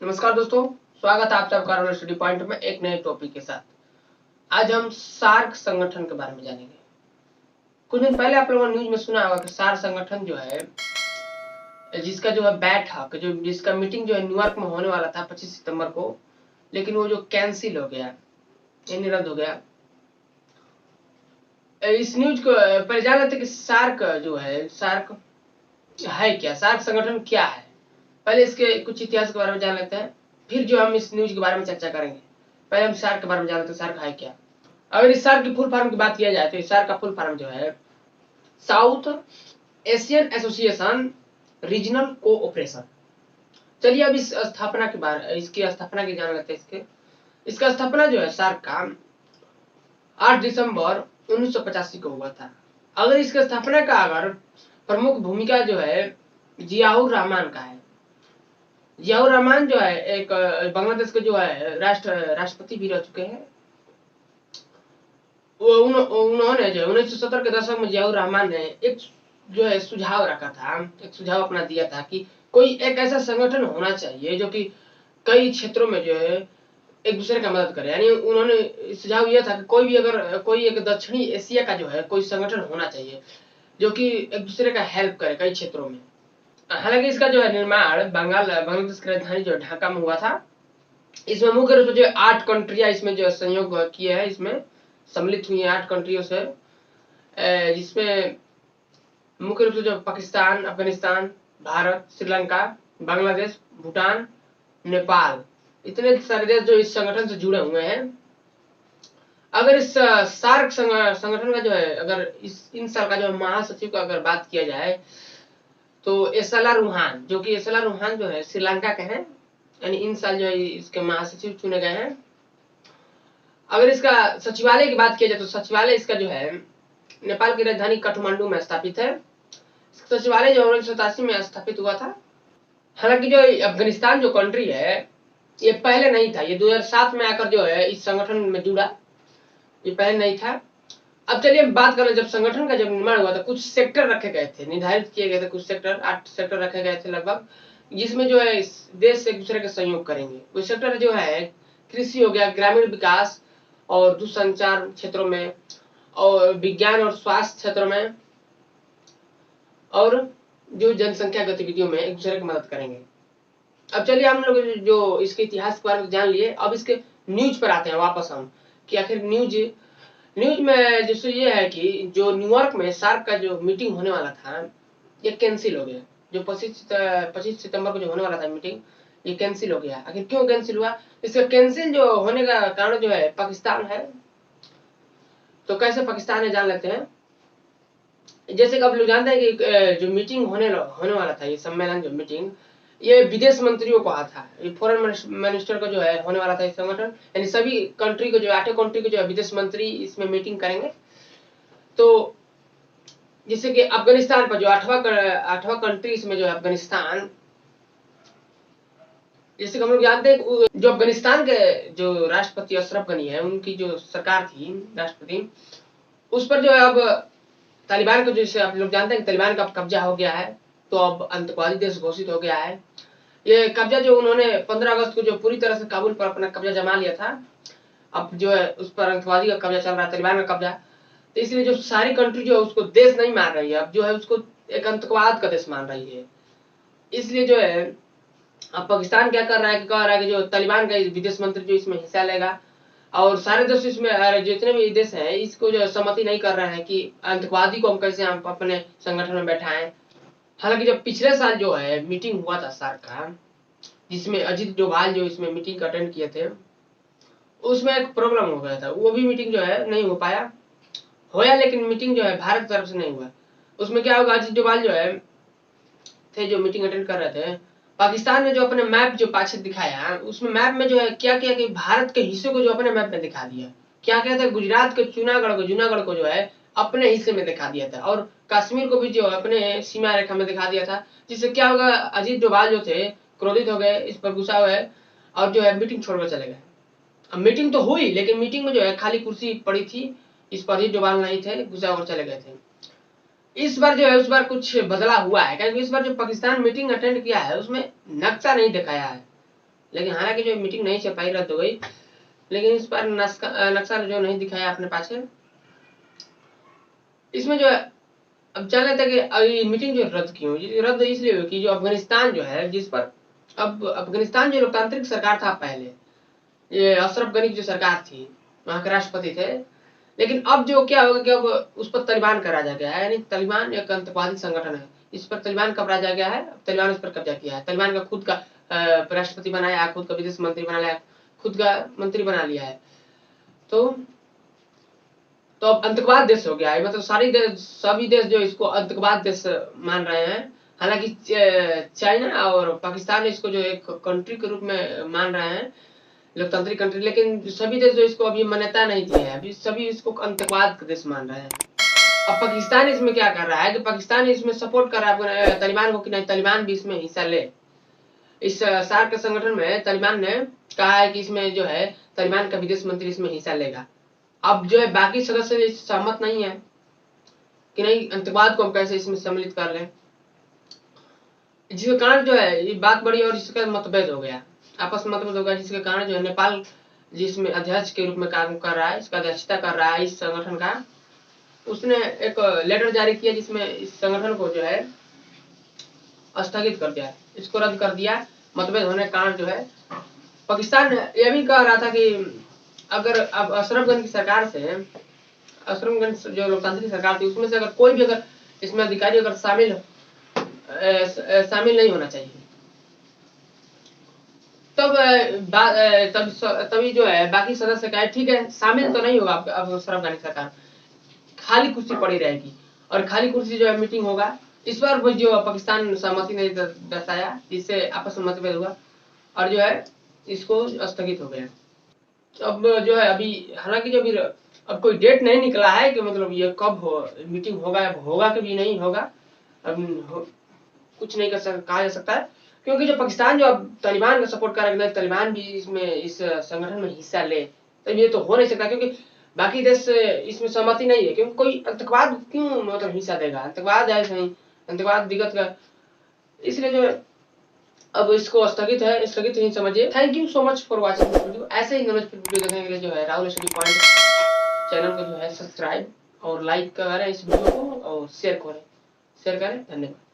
नमस्कार दोस्तों, स्वागत है आप सबका रोल स्टडी पॉइंट में एक नए टॉपिक के साथ। आज हम सार्क संगठन के बारे में जानेंगे। कुछ दिन पहले आप लोगों ने न्यूज में सुना होगा कि सार्क संगठन जो है, जिसका जो है बैठक जिसका मीटिंग जो है न्यूयॉर्क में होने वाला था 25 सितंबर को, लेकिन वो जो कैंसिल हो गया, निरस्त हो गया। इस न्यूज को पहले जान लेते कि सार्क जो है, सार्क है क्या, सार्क संगठन क्या है। पहले इसके कुछ इतिहास के बारे में जान लेते हैं, फिर जो हम इस न्यूज के बारे में चर्चा करेंगे। पहले हम सार्क के बारे में जान लेते हैं, सार्क है क्या। अगर इस सार्क की फुल फॉर्म की बात किया जाए तो इस सार्क का फुल फॉर्म जो है south Asian association regional cooperation. चलिए अब इसकी स्थापना की जान लेते हैं। इसका स्थापना जो है सार्क का 8 दिसंबर 1985 को हुआ था। अगर इसकी स्थापना का अगर प्रमुख भूमिका जो है जियाउर रहमान का है। जियाउर रहमान जो है एक बांग्लादेश के जो है राष्ट्रपति भी रह चुके हैं। उन्होंने जो 1970 के दशक में जियाउर रहमान ने एक जो है सुझाव रखा था, एक सुझाव अपना दिया था कि कोई एक ऐसा संगठन होना चाहिए जो कि कई क्षेत्रों में जो है एक दूसरे का मदद करे। यानी उन्होंने सुझाव यह था कि कोई भी अगर कोई एक दक्षिणी एशिया का जो है कोई संगठन होना चाहिए जो कि एक दूसरे का हेल्प करे कई क्षेत्रों में। हालांकि इसका जो है निर्माण बांग्लादेश की राजधानी जो ढाका में हुआ था। इसमें मुख्य रूप से जो 8 कंट्रियां इसमें जो संयोग किए हैं, इसमें सम्मिलित हुई हैं 8 कंट्रियों से, जिसमें मुख्य रूप से जो पाकिस्तान, अफगानिस्तान, भारत, श्रीलंका, बांग्लादेश, भूटान, नेपाल, इतने सारे देश जो इस संगठन से जुड़े हुए हैं। अगर इस सार्क संगठन का जो है अगर इन साल का जो महासचिव का अगर बात किया जाए तो एसएलआर रूहान, जो कि एसएलआर रूहान जो है श्रीलंका के हैं, यानी इन साल जो है इसके महासचिव चुने गए हैं। अगर इसका सचिवालय की बात किया जाए तो सचिवालय इसका जो है नेपाल की राजधानी काठमांडू में स्थापित है। सचिवालय जो 1987 में स्थापित हुआ था। हालांकि जो अफगानिस्तान जो कंट्री है ये पहले नहीं था, ये 2007 में आकर जो है इस संगठन में जुड़ा, ये पहले नहीं था। अब चलिए बात करें, जब संगठन का जब निर्माण हुआ था कुछ सेक्टर रखे गए थे, निर्धारित किए गए थे कुछ सेक्टर, 8 सेक्टर रखे गए थे लगभग, जिसमें जो है देश एक दूसरे का सहयोग करेंगे। वो सेक्टर जो है कृषि हो गया, ग्रामीण विकास और दूरसंचार क्षेत्रों में, और विज्ञान और स्वास्थ्य क्षेत्रों में, और जो जनसंख्या गतिविधियों में एक दूसरे की मदद करेंगे। अब चलिए हम लोग जो इसके इतिहास के बारे में जान लिए, अब इसके न्यूज पर आते हैं वापस हम, कि आखिर न्यूज में जैसे ये है कि जो न्यूयॉर्क में सार्क का जो मीटिंग होने वाला था ये कैंसिल हो गया। जो 25 सितंबर को जो होने वाला था मीटिंग, ये कैंसिल हो गया। आखिर क्यों कैंसिल हुआ? इसका कैंसिल जो होने का कारण जो है पाकिस्तान है। तो कैसे पाकिस्तान है जान लेते हैं। जैसे कि आप लोग जानते हैं कि जो मीटिंग होने वाला था, ये सम्मेलन जो मीटिंग, ये विदेश मंत्रियों को आता है, ये फॉरेन मिनिस्टर का जो है होने वाला था इस संगठन, यानी सभी कंट्री को जो 8 कंट्री को जो विदेश मंत्री इसमें मीटिंग करेंगे। तो जैसे कि अफगानिस्तान पर जो 8वां कंट्री इसमें जो है अफगानिस्तान, जैसे कि हम लोग जानते हैं जो अफगानिस्तान के जो राष्ट्रपति अशरफ गनी है, उनकी जो सरकार थी राष्ट्रपति, उस पर जो है अब तालिबान को, जैसे आप लोग जानते हैं तालिबान का कब्जा हो गया है, तो अब आतंकवादी देश घोषित हो गया है। ये कब्जा जो उन्होंने 15 अगस्त को जो पूरी तरह से काबुल पर अपना कब्जा जमा लिया था, अब जो है उस पर आतंकवादी का कब्जा चल रहा है, तालिबान का कब्जा। तो इसलिए जो सारी कंट्री जो है उसको देश नहीं मान रही है, अब जो है उसको एक आतंकवाद का देश मान रही है। इसलिए जो है अब पाकिस्तान क्या कर रहा है कि कह रहा है कि जो तालिबान का विदेश मंत्री जो इसमें हिस्सा लेगा, और सारे देश इसमें जितने भी देश हैं इसको जो सहमति नहीं कर रहे हैं कि आतंकवादी को हम कैसे हम अपने संगठन में बैठाएं। हालांकि जब पिछले साल जो है मीटिंग हुआ था सार्क का, जिसमें अजीत डोभाल जो इसमें मीटिंग अटेंड किए थे, उसमें एक प्रॉब्लम हो गया था, वो भी मीटिंग जो है नहीं हो पाया, होया लेकिन मीटिंग जो है भारत तरफ से नहीं हुआ। उसमें क्या होगा, अजीत डोभाल जो है थे जो मीटिंग अटेंड कर रहे थे, पाकिस्तान ने जो अपने मैप जो पाछे दिखाया, उसमें मैप में जो है क्या किया कि भारत के हिस्से को जो अपने मैप में दिखा दिया। क्या कहते हैं, गुजरात के जूनागढ़ को जो है अपने हिस्से में दिखा दिया था, और कश्मीर को भी जो अपने सीमा रेखा में दिखा दिया था। जिससे क्या होगा, अजीत डोभाल जो थे क्रोधित हो गए, इस पर गुस्सा हुए, और जो है मीटिंग छोड़कर चले गए। अब मीटिंग तो हुई लेकिन मीटिंग में जो है खाली कुर्सी पड़ी थी, इस पर अजीत डोभाल नहीं थे, गुस्सा होकर चले गए थे। इस बार जो है उस बार कुछ बदला हुआ है, क्योंकि इस बार जो पाकिस्तान मीटिंग अटेंड किया है उसमें नक्शा नहीं दिखाया है। लेकिन हालांकि जो मीटिंग नहीं चल पाई, रद्द हो गई, लेकिन इस पर नक्शा जो नहीं दिखाया आपने पाछे। इसमें जो है अब चल रहा था कि अभी मीटिंग जो रद्द क्यों, रद्द इसलिए हुई कि जो अफगानिस्तान जो है, जिस पर अब अफगानिस्तान जो लोकतांत्रिक सरकार था पहले, ये अशरफ गनी की जो सरकार थी, वहां के राष्ट्रपति थे, लेकिन अब जो क्या होगा कि अब उस पर तालिबान का राज आ गया है, यानी तालिबान एक आतंकवादी संगठन है, इस पर तालिबान का राज आ गया है, तालिबान उस पर कब्जा किया है, तालिबान का खुद का राष्ट्रपति बनाया, खुद का विदेश मंत्री बना लिया, खुद का मंत्री बना लिया है। तो अब आतंकवाद देश हो गया है, मतलब सभी देश जो इसको आतंकवाद देश मान रहे हैं। हालांकि चाइना और पाकिस्तान इसको जो एक कंट्री के रूप में मान रहे हैं, लोकतांत्रिक कंट्री, लेकिन सभी देश जो इसको अभी मान्यता नहीं दी है, अभी सभी इसको आतंकवाद का देश मान रहे हैं। अब पाकिस्तान इसमें क्या कर रहा है कि पाकिस्तान इसमें सपोर्ट कर रहा है तालिबान को कि नहीं तालिबान भी इसमें हिस्सा ले। इस सार्क के संगठन में तालिबान ने कहा है कि इसमें जो है तालिबान का विदेश मंत्री इसमें हिस्सा लेगा। अब जो है बाकी सदस्य सहमत नहीं है कि नहीं आतंकवाद को हम कैसे इसमें सम्मिलित कर लें, जिसके कारण जो है ये बात बड़ी और इसका मतभेद हो गया, आपस में मतभेद हो गया, जिसके कारण जो है नेपाल जिसमें अध्यक्ष के रूप में काम कर रहा है, इसका अध्यक्षता कर रहा है इस संगठन का, उसने एक लेटर जारी किया जिसमें इस संगठन को जो है स्थगित कर दिया, इसको रद्द कर दिया। मतभेद होने के कारण जो है पाकिस्तान यह भी कह रहा था कि अगर अब अशरफ गनी की सरकार से, अशरफ गनी जो लोकतांत्रिक सरकार थी उसमें से अगर कोई भी अगर इसमें अधिकारी अगर शामिल नहीं होना चाहिए, तभी जो है बाकी सदस्य कहे ठीक है शामिल तो नहीं होगा अब अशरफ गनी सरकार, खाली कुर्सी पड़ी रहेगी, और खाली कुर्सी जो है मीटिंग होगा, इस बार वो जो पाकिस्तान सहमति नहीं दर्शाया, जिससे आपस में मतभेद हुआ और जो है इसको स्थगित हो गया। अब जो है अभी हालांकि जो अभी अब कोई डेट नहीं निकला है कि मतलब ये कब मीटिंग होगा कि भी नहीं होगा, अब कुछ नहीं कहा जा सकता है, क्योंकि जो पाकिस्तान जो अब तालिबान का सपोर्ट कर रहा है, तालिबान भी इसमें इस संगठन में हिस्सा ले, तो ये तो हो नहीं सकता, क्योंकि बाकी देश इसमें सहमति नहीं है, क्योंकि कोई आतंकवाद क्यों मतलब हिस्सा देगा, आतंकवाद है नहीं, आतंकवाद दिक्कत का, इसलिए जो अब इसको स्थगित ही समझिए। Thank you so much for watching this video. ऐसे ही नॉलेज वीडियो देखने के लिए जो है राहुल स्टडी पॉइंट चैनल को जो है सब्सक्राइब और लाइक करें इस वीडियो को, और शेयर करें। धन्यवाद।